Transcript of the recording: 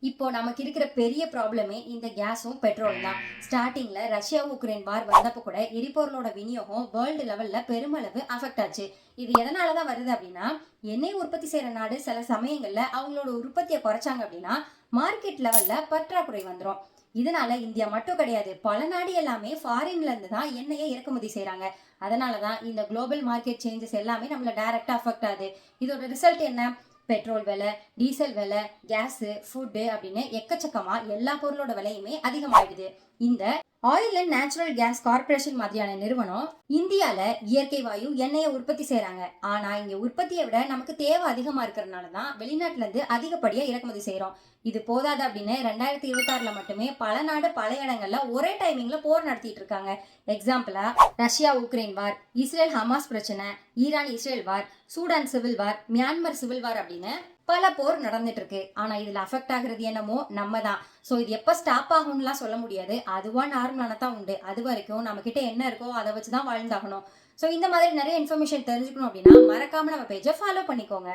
இப்போ நமக்கு இருக்கிற பெரிய ப்ராப்ளமே இந்த கேஸும் பெட்ரோல் தான். ஸ்டார்டிங்ல ரஷ்யா உக்ரைன் வார் வந்தப்போ கூட எரிபொருளோட விநியோகம் வேர்ல்டு லெவல்ல பெருமளவு அஃபெக்ட் ஆச்சு. இது எதனால தான் வருது அப்படின்னா, எண்ணெய் உற்பத்தி செய்யற நாடு சில சமயங்கள்ல அவங்களோட உற்பத்தியை குறைச்சாங்க அப்படின்னா மார்க்கெட் லெவல்ல பற்றாக்குறை வந்துடும். இதனால இந்தியா மட்டும் கிடையாது, பல நாடு எல்லாமே ஃபாரின்ல இருந்து தான் எண்ணெயை இறக்குமதி செய்றாங்க. அதனால தான் இந்த குளோபல் மார்க்கெட் சேஞ்சஸ் எல்லாமே நம்மள டைரக்டா அஃபெக்ட் ஆகுது. இதோட ரிசல்ட் என்ன? பெட்ரோல் விலை, டீசல் விலை, கேஸு, ஃபுட்டு அப்படின்னு எக்கச்சக்கமா எல்லா பொருளோட விலையுமே அதிகமாயிடுது. இந்த oil and natural gas corporation மாதிரியான நிறுவனம் இந்தியால இயற்கை வாயு எண்ணெயை உற்பத்தி செய்றாங்க. ஆனா இங்க உற்பத்தியை விட நமக்கு தேவை அதிகமா இருக்கிறதுனால தான் வெளிநாட்டுல இருந்து அதிகப்படியா இறக்குமதி செய்றோம். இது போதாது அப்படின்னு 2026ல மட்டுமே பல நாடு பல இடங்கள்ல ஒரே டைமிங்ல போர் நடத்திட்டு இருக்காங்க. எக்ஸாம்பிளா Russia Ukraine war, Israel Hamas பிரச்சனை, Iran Israel war, Sudan civil war, Myanmar civil war அப்படின்னு பல போர் நடந்துட்டு இருக்கு. ஆனா இதுல அஃபெக்ட் ஆகுறது என்னமோ நம்ம தான். ஸோ இது எப்போ ஸ்டாப் ஆகும்லாம் சொல்ல முடியாது. அதுவா நார்மலான தான் உண்டு. அது வரைக்கும் நம்ம கிட்ட என்ன இருக்கோ அதை வச்சு தான் வாழ்ந்தாகணும். ஸோ இந்த மாதிரி நிறைய இன்ஃபர்மேஷன் தெரிஞ்சுக்கணும் அப்படின்னா மறக்காம நம்ம பேஜை ஃபாலோ பண்ணிக்கோங்க.